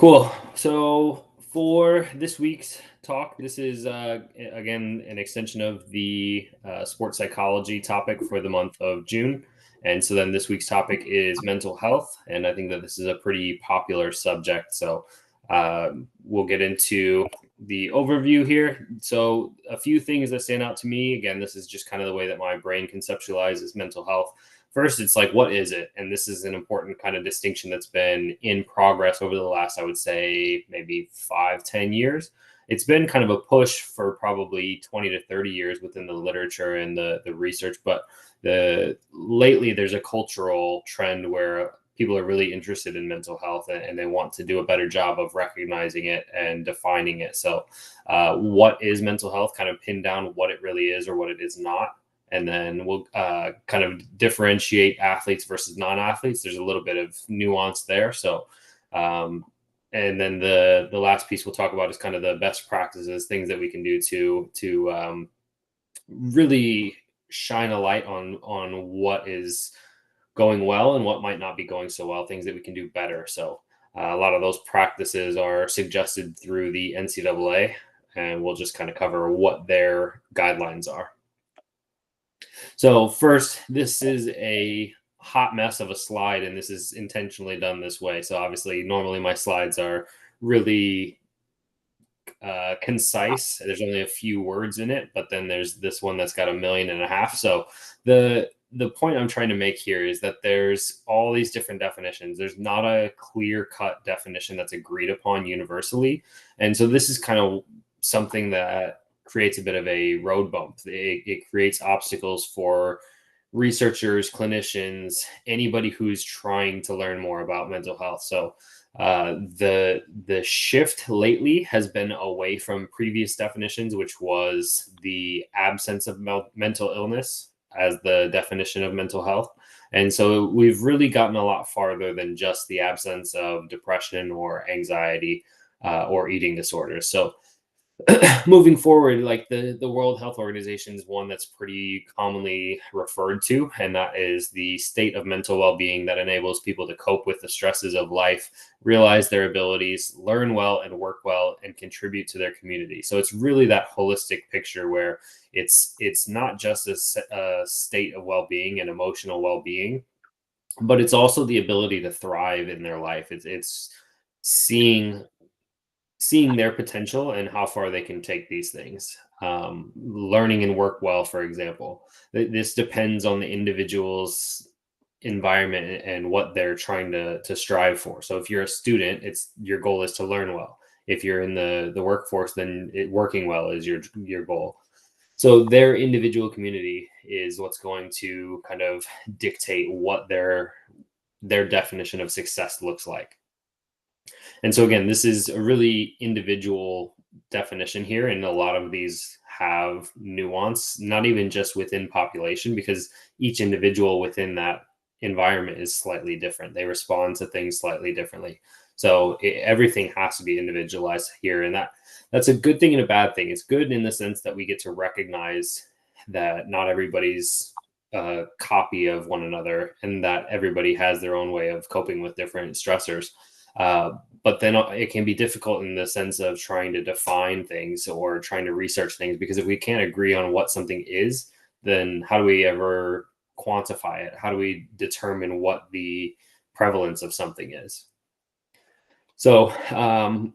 Cool. So for this week's talk, this is again an extension of the sports psychology topic for the month of June. And so then this week's topic is mental health. And I think that this is a pretty popular subject. So we'll get into the overview here. So a few things that stand out to me. Again, this is just kind of the way that my brain conceptualizes mental health. First, it's like, what is it? And this is an important kind of distinction that's been in progress over the last, I would say, maybe 5-10 years. It's been kind of a push for probably 20 to 30 years within the literature and the research. But lately, there's a cultural trend where people are really interested in mental health and they want to do a better job of recognizing it and defining it. So, what is mental health? Kind of pin down what it really is or what it is not, and then we'll kind of differentiate athletes versus non-athletes. There's a little bit of nuance there. So, and then the last piece we'll talk about is kind of the best practices, things that we can do to really shine a light on what is going well and what might not be going so well, things that we can do better. So, a lot of those practices are suggested through the NCAA, and we'll just kind of cover what their guidelines are. So first, this is a hot mess of a slide, and this is intentionally done this way. So obviously, normally my slides are really concise. There's only a few words in it, but then there's this one that's got 1.5 million. So the point I'm trying to make here is that there's all these different definitions. There's not a clear-cut definition that's agreed upon universally. And so this is kind of something that creates a bit of a road bump. It creates obstacles for researchers, clinicians, anybody who's trying to learn more about mental health. So the shift lately has been away from previous definitions, which was the absence of mental illness as the definition of mental health. And so we've really gotten a lot farther than just the absence of depression or anxiety or eating disorders. So moving forward, like the World Health Organization is one that's pretty commonly referred to, and that is the state of mental well-being that enables people to cope with the stresses of life, realize their abilities, learn well and work well, and contribute to their community. So it's really that holistic picture where it's not just a state of well-being and emotional well-being, but it's also the ability to thrive in their life. It's seeing their potential and how far they can take these things. Learning and work well, for example. This depends on the individual's environment and what they're trying to strive for. So if you're a student, it's your goal is to learn well. If you're in the workforce, then working well is your goal. So their individual community is what's going to kind of dictate what their definition of success looks like. And so again, this is a really individual definition here, and a lot of these have nuance, not even just within population, because each individual within that environment is slightly different. They respond to things slightly differently. So everything has to be individualized here, and that's a good thing and a bad thing. It's good in the sense that we get to recognize that not everybody's a copy of one another, and that everybody has their own way of coping with different stressors. But then it can be difficult in the sense of trying to define things or trying to research things, because if we can't agree on what something is, then how do we ever quantify it? How do we determine what the prevalence of something is? So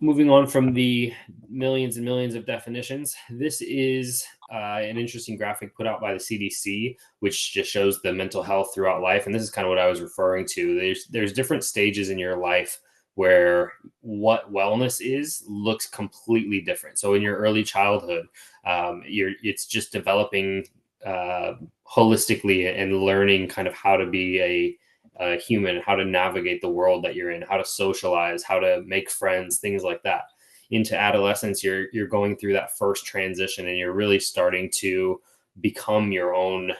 moving on from the millions and millions of definitions, this is an interesting graphic put out by the CDC, which just shows the mental health throughout life. And this is kind of what I was referring to. There's different stages in your life where what wellness is looks completely different. So in your early childhood, it's just developing holistically and learning kind of how to be a human, how to navigate the world that you're in, how to socialize, how to make friends, things like that. Into adolescence, you're going through that first transition, and you're really starting to become your own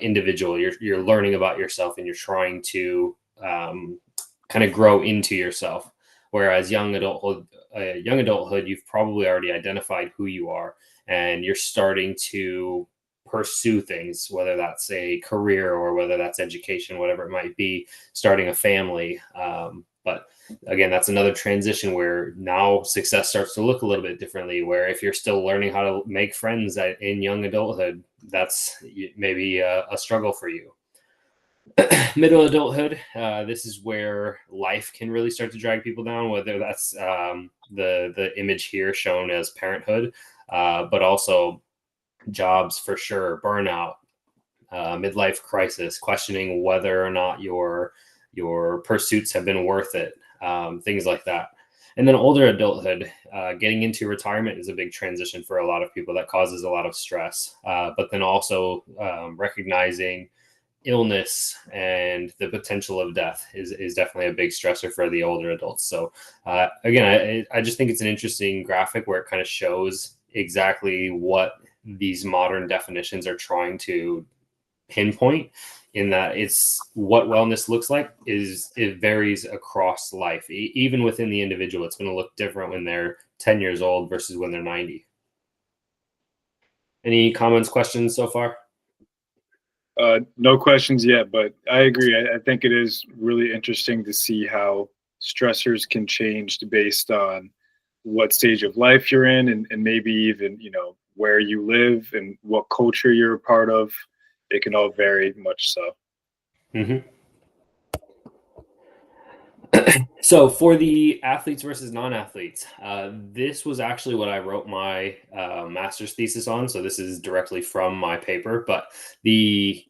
individual. You're learning about yourself, and you're trying to kind of grow into yourself. Whereas young adulthood, you've probably already identified who you are, and you're starting to pursue things, whether that's a career or whether that's education, whatever it might be, starting a family. But again, that's another transition where now success starts to look a little bit differently, where if you're still learning how to make friends in young adulthood, that's maybe a struggle for you. Middle adulthood, this is where life can really start to drag people down, whether that's the image here shown as parenthood, but also jobs for sure, burnout, midlife crisis, questioning whether or not your pursuits have been worth it, things like that. And then older adulthood, getting into retirement is a big transition for a lot of people that causes a lot of stress. But then also recognizing illness and the potential of death is definitely a big stressor for the older adults. So again, I just think it's an interesting graphic where it kind of shows exactly what these modern definitions are trying to pinpoint, in that it's what wellness looks like is it varies across life. Even within the individual, it's going to look different when they're 10 years old versus when they're 90. Any comments, questions so far? No questions yet, but I agree. I think it is really interesting to see how stressors can change based on what stage of life you're in, and maybe even, where you live and what culture you're a part of. It can all vary much so. Mm-hmm. So for the athletes versus non-athletes, this was actually what I wrote my master's thesis on. So this is directly from my paper, but the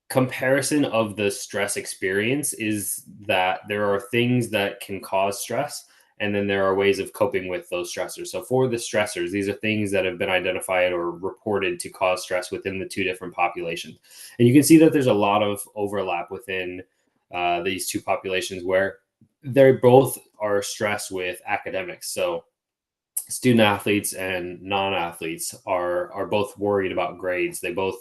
comparison of the stress experience is that there are things that can cause stress, and then there are ways of coping with those stressors. So for the stressors, these are things that have been identified or reported to cause stress within the two different populations. And you can see that there's a lot of overlap within these two populations, where they both are stressed with academics. So student athletes and non-athletes are both worried about grades. They both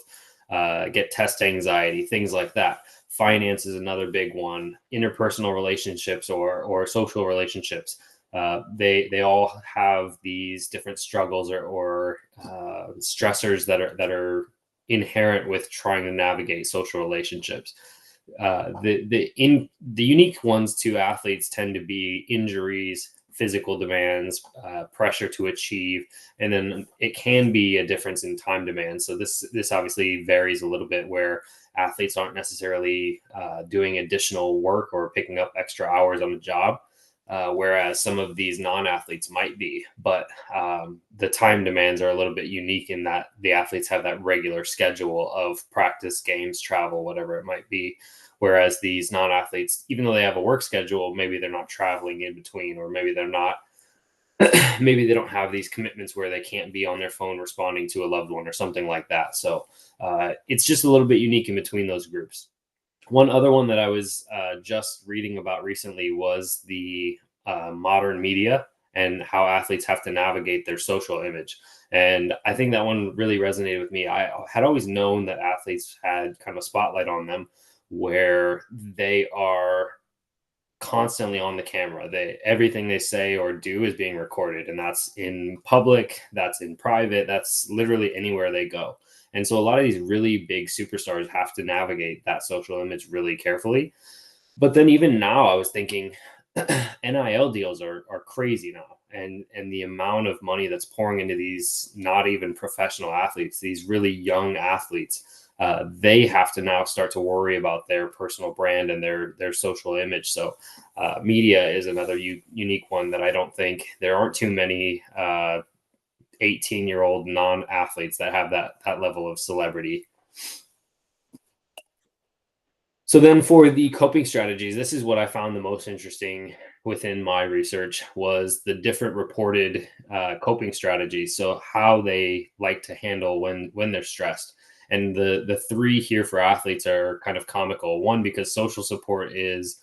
get test anxiety, things like that. Finance is another big one. Interpersonal relationships or social relationships. They all have these different struggles or stressors that are inherent with trying to navigate social relationships. The unique ones to athletes tend to be injuries, physical demands, pressure to achieve, and then it can be a difference in time demands. So this obviously varies a little bit, where athletes aren't necessarily doing additional work or picking up extra hours on the job, whereas some of these non-athletes might be. But the time demands are a little bit unique in that the athletes have that regular schedule of practice, games, travel, whatever it might be. Whereas these non-athletes, even though they have a work schedule, maybe they're not traveling in between, or maybe they're not, maybe they don't have these commitments where they can't be on their phone responding to a loved one or something like that. So it's just a little bit unique in between those groups. One other one that I was just reading about recently was the modern media and how athletes have to navigate their social image. And I think that one really resonated with me. I had always known that athletes had kind of a spotlight on them, where they are constantly on the camera. Everything they say or do is being recorded, and that's in public, that's in private, that's literally anywhere they go. And so a lot of these really big superstars have to navigate that social image really carefully. But then even now, I was thinking NIL deals are crazy now. And the amount of money that's pouring into these not even professional athletes, these really young athletes, they have to now start to worry about their personal brand and their social image. So media is another unique one that I don't think there aren't too many 18-year-old non-athletes that have that level of celebrity. So then for the coping strategies, this is what I found the most interesting within my research, was the different reported coping strategies. So how they like to handle when they're stressed. And the three here for athletes are kind of comical. One, because social support is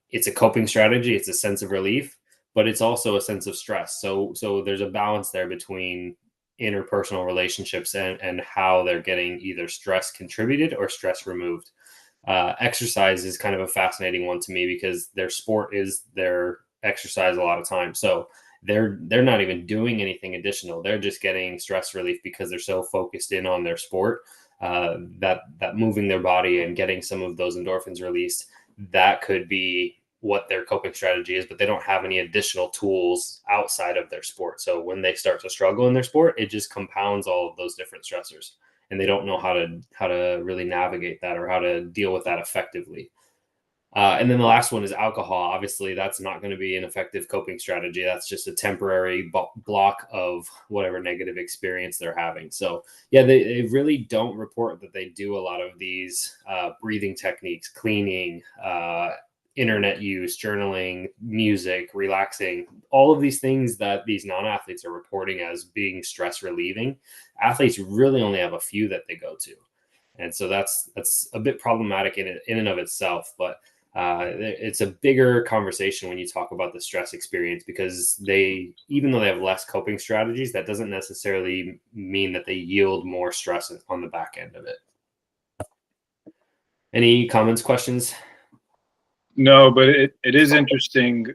it's a coping strategy, it's a sense of relief, but it's also a sense of stress. So there's a balance there between interpersonal relationships and how they're getting either stress contributed or stress removed. Exercise is kind of a fascinating one to me, because their sport is their exercise a lot of times. So they're not even doing anything additional. They're just getting stress relief because they're so focused in on their sport, that moving their body and getting some of those endorphins released, that could be what their coping strategy is, but they don't have any additional tools outside of their sport. So when they start to struggle in their sport, it just compounds all of those different stressors, and they don't know how to really navigate that or how to deal with that effectively. And then the last one is alcohol. Obviously, that's not going to be an effective coping strategy. That's just a temporary block of whatever negative experience they're having. So, yeah, they really don't report that they do a lot of these breathing techniques, cleaning, internet use, journaling, music, relaxing, all of these things that these non-athletes are reporting as being stress relieving. Athletes really only have a few that they go to. And so that's a bit problematic in and of itself, but it's a bigger conversation when you talk about the stress experience, because even though they have less coping strategies, that doesn't necessarily mean that they yield more stress on the back end of it. Any comments, questions? No, but it is interesting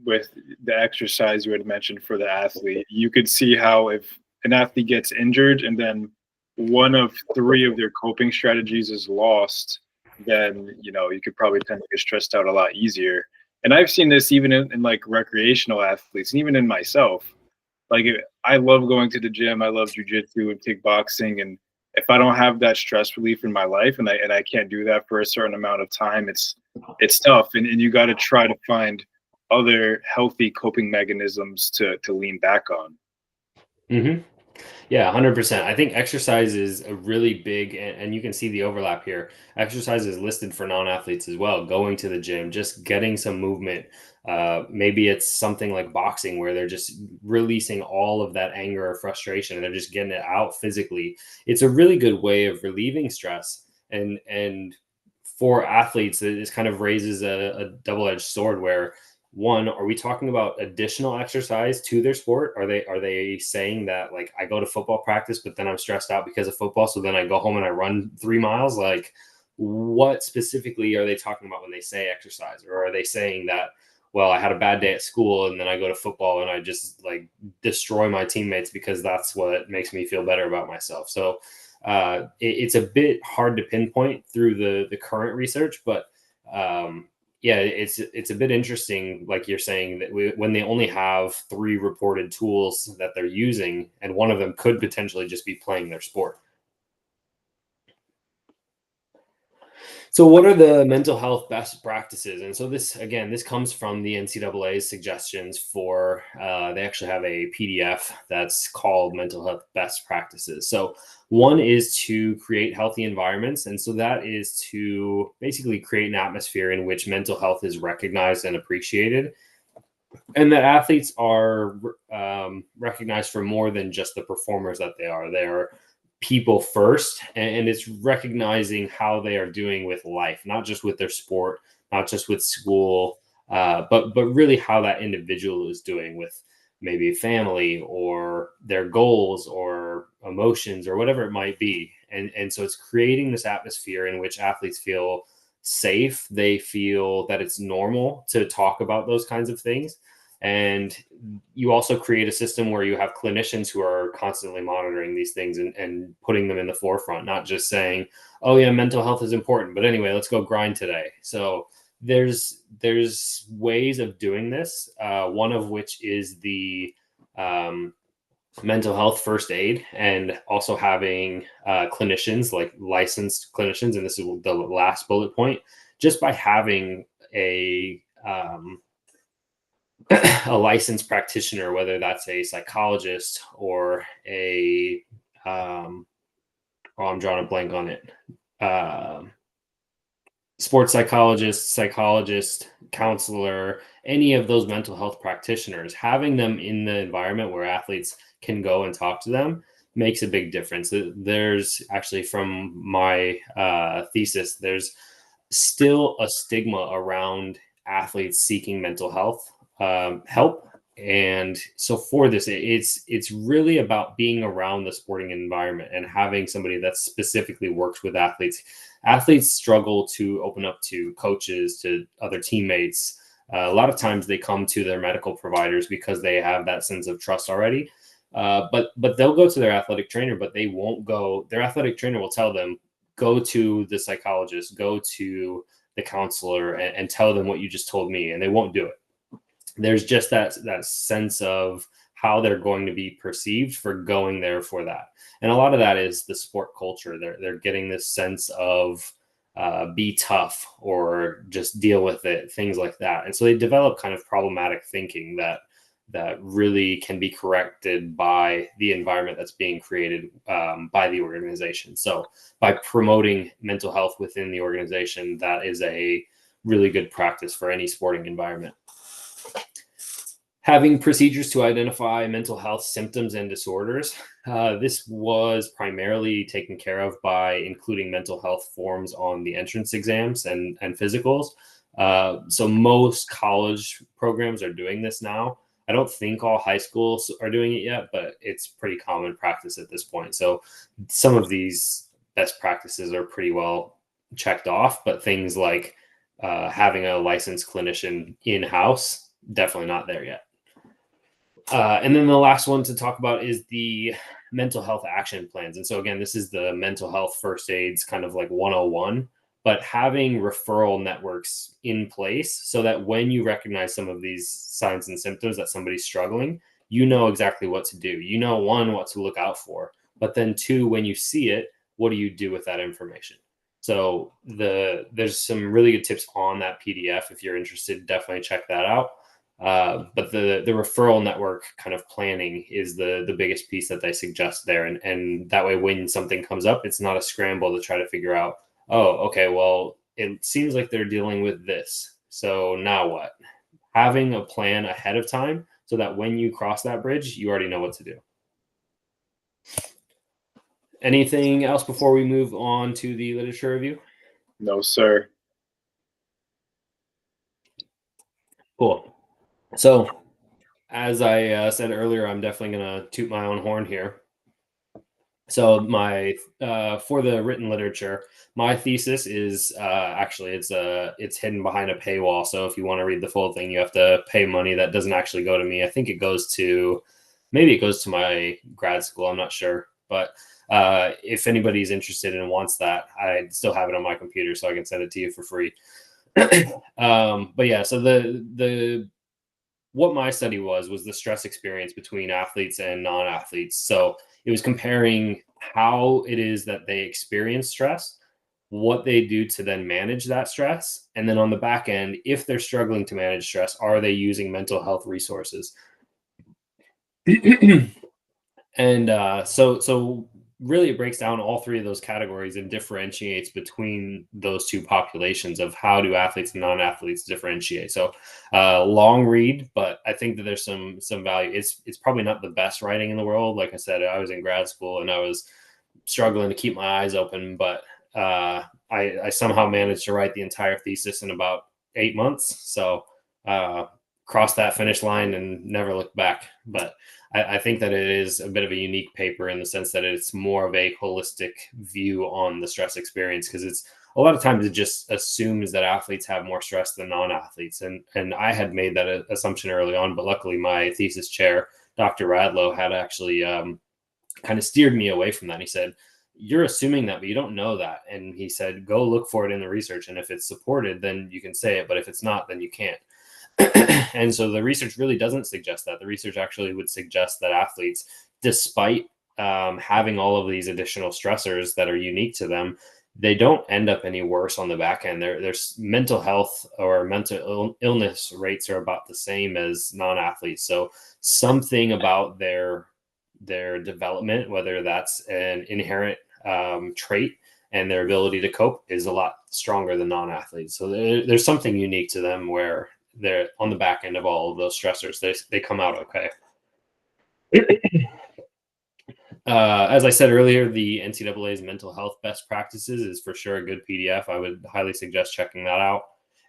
with the exercise you had mentioned for the athlete. You could see how if an athlete gets injured and then one of three of their coping strategies is lost, then you could probably tend to get stressed out a lot easier. And I've seen this even in like recreational athletes, and even in myself. Like I love going to the gym, I love jujitsu and kickboxing, and if I don't have that stress relief in my life, and I can't do that for a certain amount of time, it's tough, and you got to try to find other healthy coping mechanisms to lean back on. Mm-hmm. Yeah, 100%. I think exercise is a really big, and you can see the overlap here. Exercise is listed for non-athletes as well. Going to the gym, just getting some movement. Maybe it's something like boxing where they're just releasing all of that anger or frustration, and they're just getting it out physically. It's a really good way of relieving stress. And for athletes, this kind of raises a double-edged sword where, one, are we talking about additional exercise to their sport? Are they saying that, like, I go to football practice, but then I'm stressed out because of football, so then I go home and I run 3 miles? Like, what specifically are they talking about when they say exercise? Or are they saying that, well, I had a bad day at school and then I go to football and I just like destroy my teammates because that's what makes me feel better about myself? So it's a bit hard to pinpoint through the current research, but yeah, it's a bit interesting, like you're saying, that when they only have 3 reported tools that they're using, and one of them could potentially just be playing their sport. So, what are the mental health best practices? And so, this comes from the NCAA's suggestions for. They actually have a PDF that's called Mental Health Best Practices. So, one is to create healthy environments, and so that is to basically create an atmosphere in which mental health is recognized and appreciated, and that athletes are recognized for more than just the performers that they are. They are people first, and it's recognizing how they are doing with life, not just with their sport, not just with school, but really how that individual is doing with maybe family or their goals or emotions or whatever it might be. And so it's creating this atmosphere in which athletes feel safe. They feel that it's normal to talk about those kinds of things. And you also create a system where you have clinicians who are constantly monitoring these things and putting them in the forefront, not just saying, oh yeah, mental health is important, but anyway, let's go grind today. So there's ways of doing this, one of which is the mental health first aid, and also having clinicians, like licensed clinicians, and this is the last bullet point, just by having a licensed practitioner, whether that's a psychologist or I'm drawing a blank on it, sports psychologist, counselor, any of those mental health practitioners, having them in the environment where athletes can go and talk to them makes a big difference. There's actually, from my thesis, there's still a stigma around athletes seeking mental health help. And so for this, it's really about being around the sporting environment and having somebody that specifically works with athletes. Athletes struggle to open up to coaches, to other teammates. A lot of times they come to their medical providers because they have that sense of trust already. But they'll go to their athletic trainer, but they won't go. Their athletic trainer will tell them, go to the psychologist, go to the counselor and tell them what you just told me, and they won't do it. There's just that sense of how they're going to be perceived for going there for that. And a lot of that is the sport culture. They're getting this sense of be tough or just deal with it, things like that. And so they develop kind of problematic thinking that really can be corrected by the environment that's being created by the organization. So by promoting mental health within the organization, that is a really good practice for any sporting environment. Having procedures to identify mental health symptoms and disorders. This was primarily taken care of by including mental health forms on the entrance exams and physicals. So most college programs are doing this now. I don't think all high schools are doing it yet, but it's pretty common practice at this point. So some of these best practices are pretty well checked off, but things like having a licensed clinician in-house, definitely not there yet. And then the last one to talk about is the mental health action plans. And so again, this is the mental health first aids kind of like 101, but having referral networks in place so that when you recognize some of these signs and symptoms that somebody's struggling, you know exactly what to do. You know, one, what to look out for, but then two, when you see it, what do you do with that information? So there's some really good tips on that PDF. If you're interested, definitely check that out. But the referral network kind of planning is the biggest piece that they suggest there. And that way, when something comes up, it's not a scramble to try to figure out, oh, okay, well, it seems like they're dealing with this. So now what? Having a plan ahead of time so that when you cross that bridge, you already know what to do. Anything else before we move on to the literature review? No, sir. Cool. So, as I said earlier, I'm definitely going to toot my own horn here. So, my for the written literature, my thesis is actually it's hidden behind a paywall. So, if you want to read the full thing, you have to pay money that doesn't actually go to me. I think it goes to my grad school. I'm not sure, but if anybody's interested and wants that, I still have it on my computer, so I can send it to you for free. But yeah, so the what my study was the stress experience between athletes and non-athletes. So it was comparing how it is that they experience stress, what they do to then manage that stress, and then on the back end, if they're struggling to manage stress, are they using mental health resources? And so really it breaks down all three of those categories and differentiates between those two populations of how do athletes and non-athletes differentiate. So long read, but I think that there's some value. It's probably not the best writing in the world. Like I said, I was in grad school and I was struggling to keep my eyes open, but I somehow managed to write the entire thesis in about 8 months. So crossed that finish line and never looked back. But I think that it is a bit of a unique paper in the sense that it's more of a holistic view on the stress experience, because it's a lot of times it just assumes that athletes have more stress than non-athletes. And I had made that assumption early on, but luckily my thesis chair, Dr. Radlow, had actually kind of steered me away from that. He said, you're assuming that, but you don't know that. And he said, go look for it in the research. And if it's supported, then you can say it. But if it's not, then you can't. And so the research really doesn't suggest that. The research actually would suggest that athletes, despite having all of these additional stressors that are unique to them, they don't end up any worse on the back end. Their mental health or mental illness rates are about the same as non-athletes. So something about their development, whether that's an inherent trait and their ability to cope, is a lot stronger than non-athletes. So there's something unique to them where they're on the back end of all of those stressors. They come out okay. As I said earlier, the NCAA's mental health best practices is for sure a good PDF. I would highly suggest checking that out.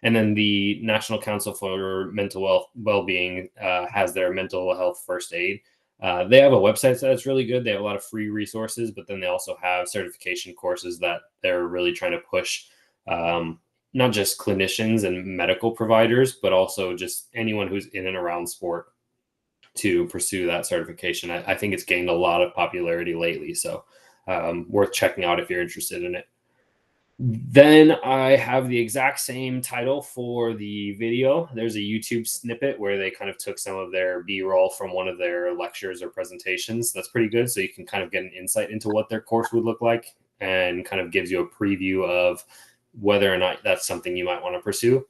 And then the National Council for Mental Wellbeing has their mental health first aid. They have a website that's really good. They have a lot of free resources, but then they also have certification courses that they're really trying to push, not just clinicians and medical providers, but also just anyone who's in and around sport to pursue that certification. I think it's gained a lot of popularity lately, so worth checking out if you're interested in it. Then I have the exact same title for the video. There's a YouTube snippet where they kind of took some of their B-roll from one of their lectures or presentations. That's pretty good. So you can kind of get an insight into what their course would look like, and kind of gives you a preview of whether or not that's something you might want to pursue.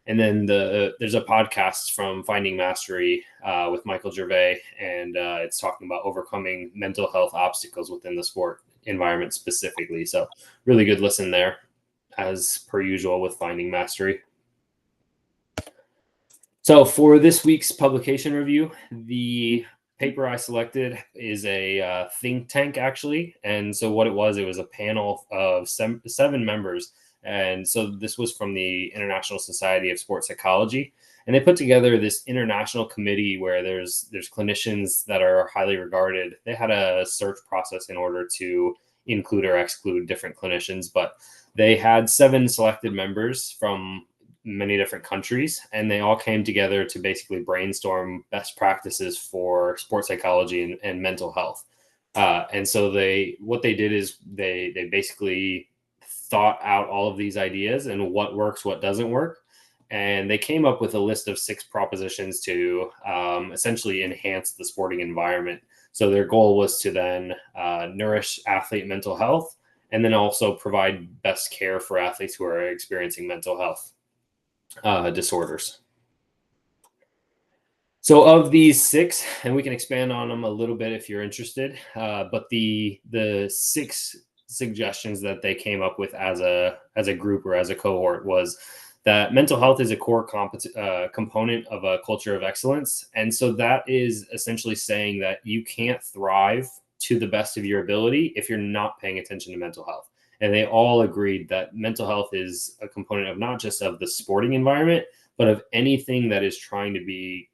And then there's a podcast from Finding Mastery with Michael Gervais, and it's talking about overcoming mental health obstacles within the sport environment specifically. So really good listen there, as per usual with Finding Mastery. So for this week's publication review, the paper I selected is a think tank, actually. And so what it was a panel of seven members. And so this was from the International Society of Sports Psychology. And they put together this international committee where there's clinicians that are highly regarded. They had a search process in order to include or exclude different clinicians, but they had 7 selected members from many different countries, and they all came together to basically brainstorm best practices for sports psychology and mental health. And so what they did is they basically thought out all of these ideas and what works, what doesn't work. And they came up with a list of 6 propositions to essentially enhance the sporting environment. So their goal was to then nourish athlete mental health, and then also provide best care for athletes who are experiencing mental health disorders. So of these 6, and we can expand on them a little bit if you're interested, but the 6 suggestions that they came up with as a group or as a cohort was that mental health is a core component of a culture of excellence. And so that is essentially saying that you can't thrive to the best of your ability if you're not paying attention to mental health. And they all agreed that mental health is a component of not just of the sporting environment, but of anything that is trying to be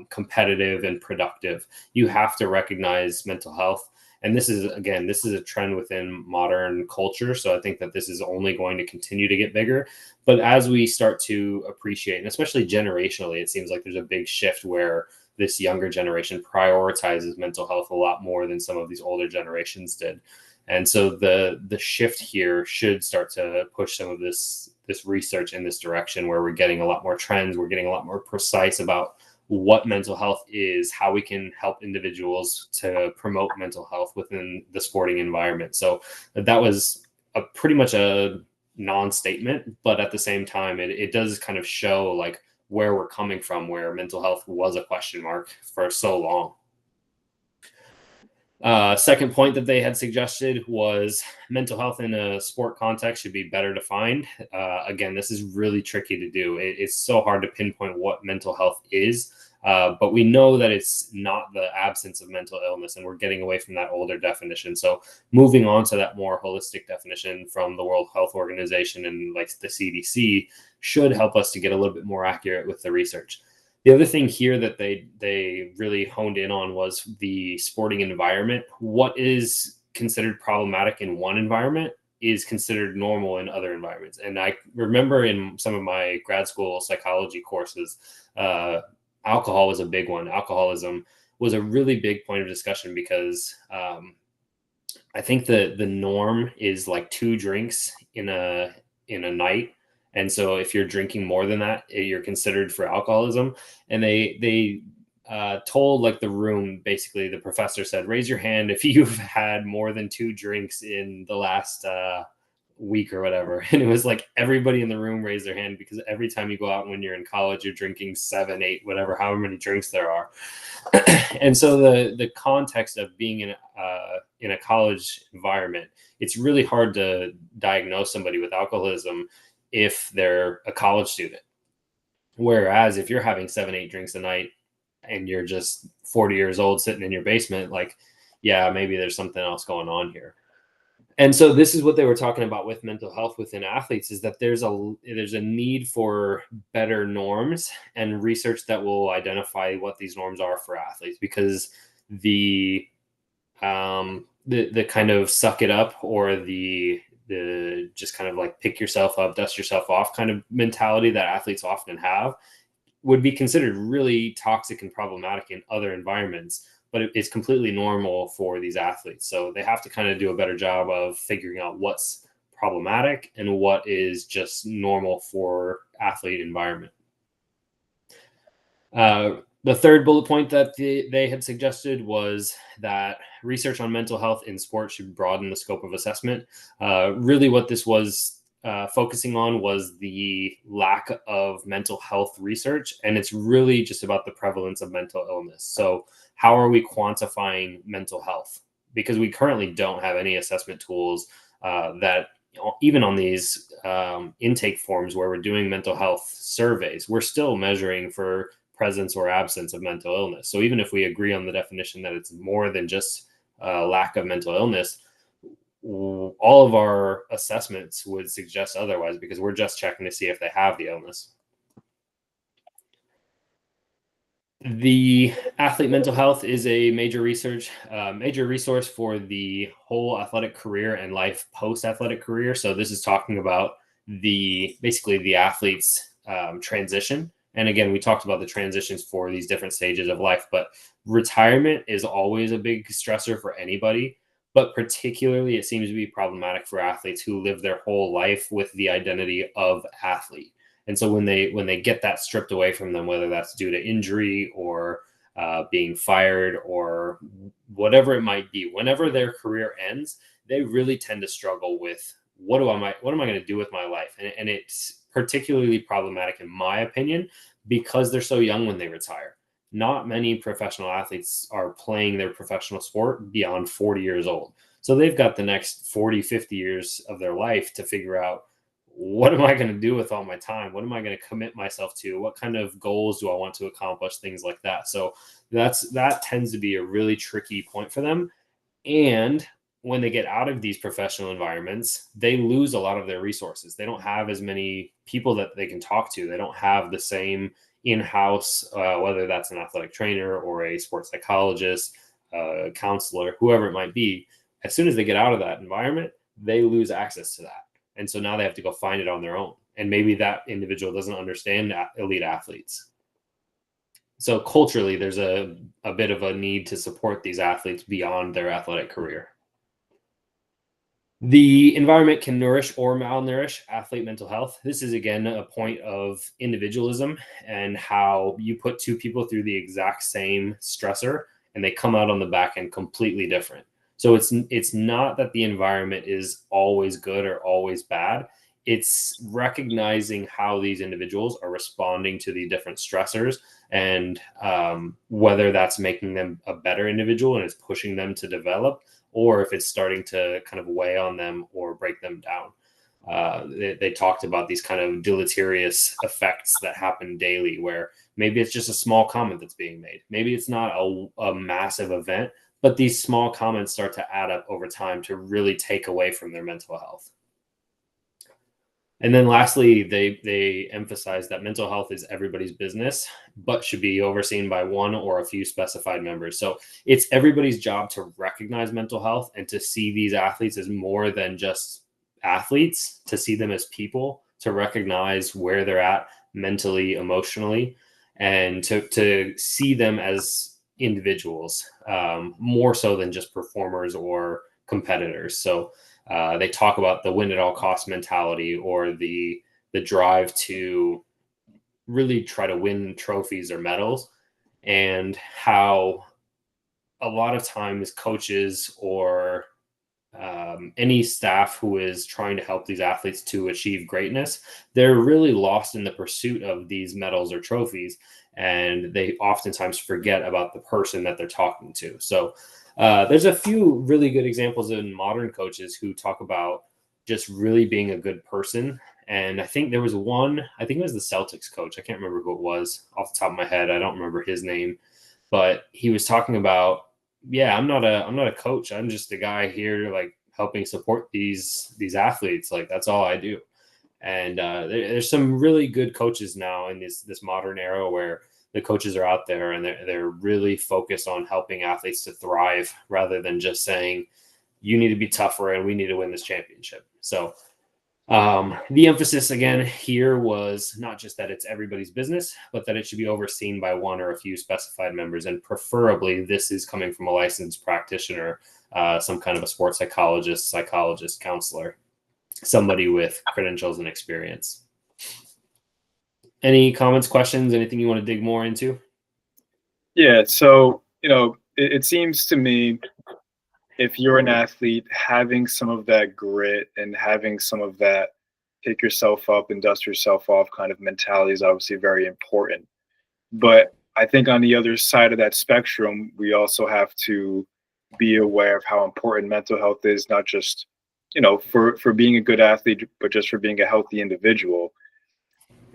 competitive and productive. You have to recognize mental health. And this is a trend within modern culture. So I think that this is only going to continue to get bigger. But as we start to appreciate, and especially generationally, it seems like there's a big shift where this younger generation prioritizes mental health a lot more than some of these older generations did. And so the shift here should start to push some of this research in this direction, where we're getting a lot more trends, we're getting a lot more precise about what mental health is, how we can help individuals to promote mental health within the sporting environment. So that was pretty much a non-statement, but at the same time, it does kind of show like where we're coming from, where mental health was a question mark for so long. Second point that they had suggested was mental health in a sport context should be better defined. Again, this is really tricky to do. It's so hard to pinpoint what mental health is, but we know that it's not the absence of mental illness, and we're getting away from that older definition. So moving on to that more holistic definition from the World Health Organization and like the CDC should help us to get a little bit more accurate with the research. The other thing here that they really honed in on was the sporting environment. What is considered problematic in one environment is considered normal in other environments. And I remember in some of my grad school psychology courses, alcohol was a big one. Alcoholism was a really big point of discussion because I think the norm is like 2 drinks in a night. And so if you're drinking more than that, you're considered for alcoholism. And they told like the room, basically the professor said, raise your hand if you've had more than 2 drinks in the last week or whatever. And it was like everybody in the room raised their hand, because every time you go out when you're in college, you're drinking 7, 8, whatever, however many drinks there are. And so the context of being in a college environment, it's really hard to diagnose somebody with alcoholism if they're a college student. Whereas if you're having 7, 8 drinks a night and you're just 40 years old sitting in your basement, like, yeah, maybe there's something else going on here. And so this is what they were talking about with mental health within athletes, is that there's a need for better norms and research that will identify what these norms are for athletes, because the kind of suck it up, or the just kind of like pick yourself up, dust yourself off kind of mentality that athletes often have would be considered really toxic and problematic in other environments, but it's completely normal for these athletes. So they have to kind of do a better job of figuring out what's problematic and what is just normal for athlete environment. The third bullet point that they had suggested was that research on mental health in sports should broaden the scope of assessment. Really what this was focusing on was the lack of mental health research, and it's really just about the prevalence of mental illness. So how are we quantifying mental health? Because we currently don't have any assessment tools that even on these intake forms where we're doing mental health surveys, we're still measuring for presence or absence of mental illness. So even if we agree on the definition that it's more than just lack of mental illness, all of our assessments would suggest otherwise, because we're just checking to see if they have the illness. The athlete mental health is a major resource for the whole athletic career and life post-athletic career. So this is talking about basically the athlete's transition. And again, we talked about the transitions for these different stages of life, but retirement is always a big stressor for anybody, but particularly it seems to be problematic for athletes who live their whole life with the identity of athlete. And so when they get that stripped away from them, whether that's due to injury or being fired or whatever it might be, whenever their career ends, they really tend to struggle with what am I going to do with my life? And it's particularly problematic, in my opinion, because they're so young when they retire. Not many professional athletes are playing their professional sport beyond 40 years old. So they've got the next 40, 50 years of their life to figure out, what am I going to do with all my time? What am I going to commit myself to? What kind of goals do I want to accomplish? Things like that. So that tends to be a really tricky point for them. And when they get out of these professional environments, they lose a lot of their resources. They don't have as many people that they can talk to. They don't have the same in-house, whether that's an athletic trainer or a sports psychologist, counselor, whoever it might be. As soon as they get out of that environment, they lose access to that. And so now they have to go find it on their own. And maybe that individual doesn't understand elite athletes. So culturally, there's a bit of a need to support these athletes beyond their athletic career. The environment can nourish or malnourish athlete mental health. This is, again, a point of individualism and how you put two people through the exact same stressor and they come out on the back end completely different. So it's not that the environment is always good or always bad. It's recognizing how these individuals are responding to the different stressors and whether that's making them a better individual and it's pushing them to develop, or if it's starting to kind of weigh on them or break them down. They talked about these kind of deleterious effects that happen daily, where maybe it's just a small comment that's being made. Maybe it's not a massive event, but these small comments start to add up over time to really take away from their mental health. And then lastly, they emphasize that mental health is everybody's business, but should be overseen by one or a few specified members. So it's everybody's job to recognize mental health and to see these athletes as more than just athletes, to see them as people, to recognize where they're at mentally, emotionally, and to see them as individuals, more so than just performers or competitors. So they talk about the win at all costs mentality, or the drive to really try to win trophies or medals, and how a lot of times coaches or any staff who is trying to help these athletes to achieve greatness, they're really lost in the pursuit of these medals or trophies, and they oftentimes forget about the person that they're talking to. So there's a few really good examples in modern coaches who talk about just really being a good person. And I think there was one, I think it was the Celtics coach. I can't remember who it was off the top of my head. I don't remember his name, but he was talking about, yeah, I'm not a coach. I'm just a guy here, like, helping support these athletes. Like, that's all I do. And there's some really good coaches now in this modern era where the coaches are out there and they're really focused on helping athletes to thrive, rather than just saying, you need to be tougher and we need to win this championship. So the emphasis again here was not just that it's everybody's business, but that it should be overseen by one or a few specified members. And preferably this is coming from a licensed practitioner, some kind of a sports psychologist, counselor. somebody with credentials and experience. Any comments, questions, anything you want to dig more into? Yeah. So, it seems to me, if you're an athlete, having some of that grit and having some of that pick yourself up and dust yourself off kind of mentality is obviously very important. But I think on the other side of that spectrum, we also have to be aware of how important mental health is, not just, for being a good athlete, but just for being a healthy individual.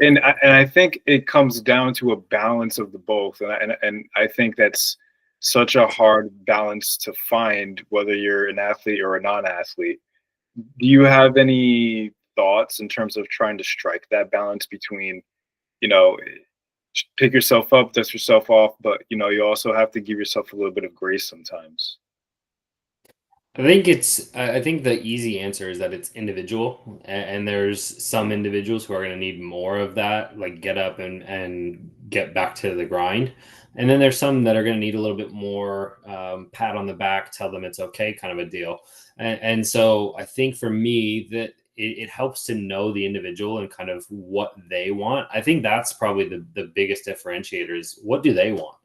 And I think it comes down to a balance of the both. And I think that's such a hard balance to find, whether you're an athlete or a non-athlete. Do you have any thoughts in terms of trying to strike that balance between, you know, pick yourself up, dust yourself off, but you also have to give yourself a little bit of grace sometimes? I think the easy answer is that it's individual, and there's some individuals who are going to need more of that, like get up and get back to the grind, and then there's some that are going to need a little bit more pat on the back, tell them it's okay, kind of a deal. And so I think for me that it helps to know the individual and kind of what they want. I think that's probably the biggest differentiator is what do they want?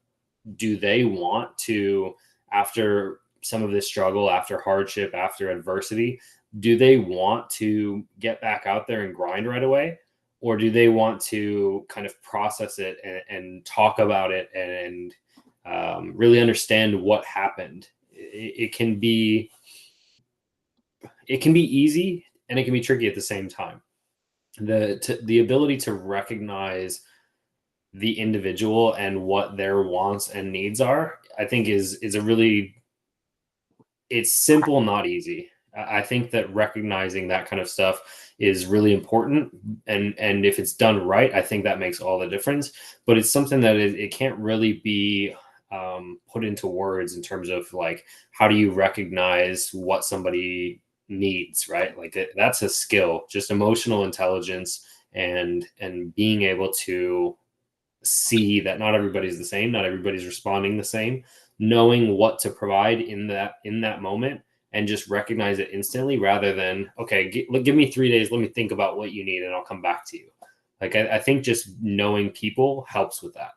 Do they want to, after some of this struggle, after hardship, after adversity, do they want to get back out there and grind right away? Or do they want to kind of process it and talk about it and really understand what happened? It can be easy and it can be tricky at the same time. The ability to recognize the individual and what their wants and needs are, I think is a really, it's simple, not easy. I think that recognizing that kind of stuff is really important, and if it's done right, I think that makes all the difference. But it's something that it can't really be put into words in terms of like how do you recognize what somebody needs, right? Like that's a skill, just emotional intelligence and being able to see that not everybody's the same, not everybody's responding the same, knowing what to provide in that moment and just recognize it instantly rather than okay, give me 3 days, let me think about what you need and I'll come back to you. Like I think just knowing people helps with that.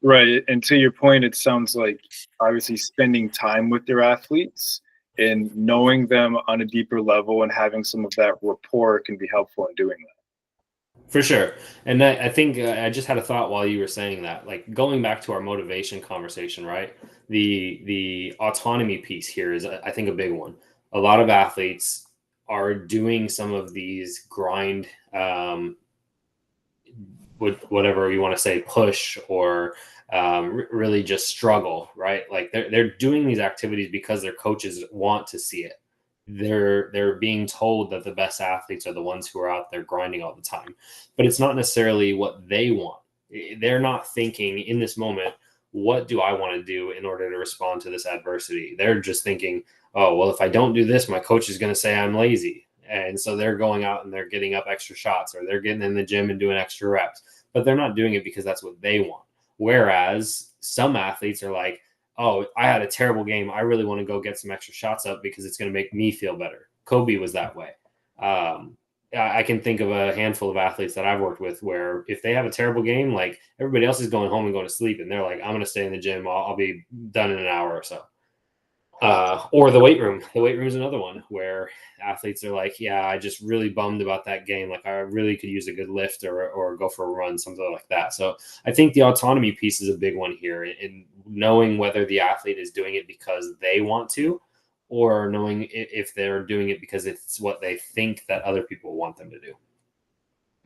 Right. And to your point, it sounds like obviously spending time with your athletes and knowing them on a deeper level and having some of that rapport can be helpful in doing that. For sure. And I think I just had a thought while you were saying that, like going back to our motivation conversation, right? The autonomy piece here is, I think, a big one. A lot of athletes are doing some of these grind, with whatever you want to say, push or really just struggle, right? Like they're doing these activities because their coaches want to see it. They're being told that the best athletes are the ones who are out there grinding all the time, but it's not necessarily what they want. They're not thinking in this moment, what do I want to do in order to respond to this adversity? They're just thinking, oh well, if I don't do this, my coach is going to say I'm lazy, and so they're going out and they're getting up extra shots or they're getting in the gym and doing extra reps, but they're not doing it because that's what they want. Whereas some athletes are like, oh, I had a terrible game. I really want to go get some extra shots up because it's going to make me feel better. Kobe was that way. I can think of a handful of athletes that I've worked with where if they have a terrible game, like everybody else is going home and going to sleep, and they're like, I'm going to stay in the gym. I'll be done in an hour or so. Or the weight room. The weight room is another one where athletes are like, yeah, I just really bummed about that game. Like I really could use a good lift or go for a run, something like that. So I think the autonomy piece is a big one here in knowing whether the athlete is doing it because they want to, or knowing if they're doing it because it's what they think that other people want them to do.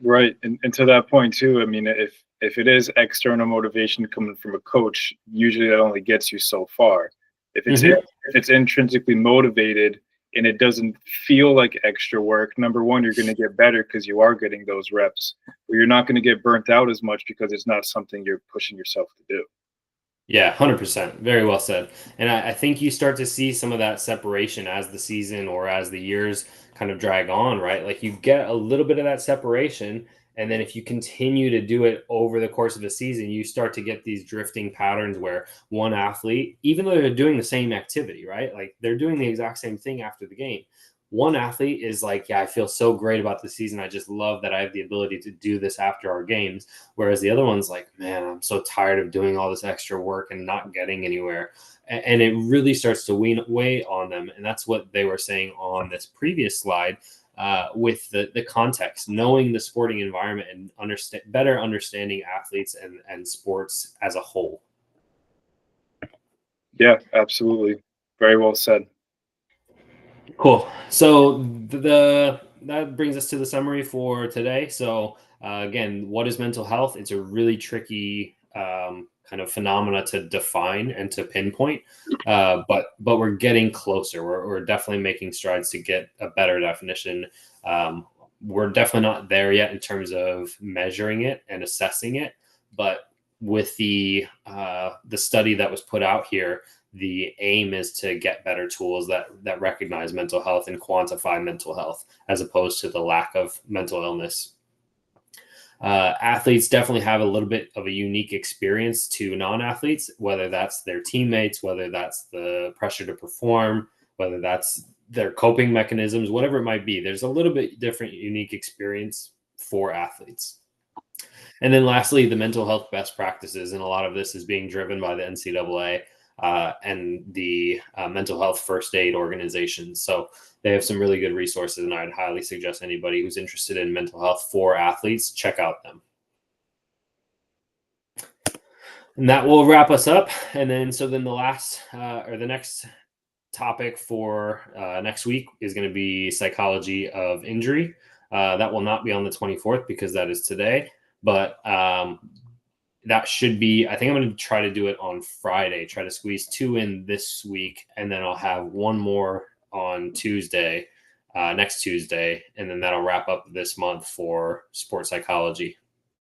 Right. And to that point too, I mean, if it is external motivation coming from a coach, usually that only gets you so far. If it's Mm-hmm. if it's intrinsically motivated and it doesn't feel like extra work, number one, you're going to get better because you are getting those reps, but you're not going to get burnt out as much because it's not something you're pushing yourself to do. Yeah, 100%. Very well said. And I think you start to see some of that separation as the season or as the years kind of drag on, right? Like you get a little bit of that separation. And then if you continue to do it over the course of a season, you start to get these drifting patterns where one athlete, even though they're doing the same activity, right? Like they're doing the exact same thing after the game. one athlete is like, yeah, I feel so great about the season. I just love that I have the ability to do this after our games. Whereas the other one's like, man, I'm so tired of doing all this extra work and not getting anywhere. And it really starts to weigh on them. And that's what they were saying on this previous slide, with the context, knowing the sporting environment and better understanding athletes and sports as a whole. Yeah, absolutely. Very well said. Cool. So that brings us to the summary for today. So again, what is mental health? It's a really tricky kind of phenomena to define and to pinpoint, but we're getting closer. We're definitely making strides to get a better definition. We're definitely not there yet in terms of measuring it and assessing it, but with the study that was put out here, the aim is to get better tools that recognize mental health and quantify mental health as opposed to the lack of mental illness. Athletes definitely have a little bit of a unique experience to non-athletes, whether that's their teammates, whether that's the pressure to perform, whether that's their coping mechanisms, whatever it might be. There's a little bit different, unique experience for athletes. And then lastly, the mental health best practices. And a lot of this is being driven by the NCAA and the mental health first aid organizations. So they have some really good resources, and I'd highly suggest anybody who's interested in mental health for athletes, check out them. And that will wrap us up. And then, the last or the next topic for next week is going to be psychology of injury. That will not be on the 24th because that is today, but that should be, I think I'm going to try to do it on Friday, try to squeeze 2 in this week. And then I'll have 1 more on Tuesday, next Tuesday. And then that'll wrap up this month for sports psychology.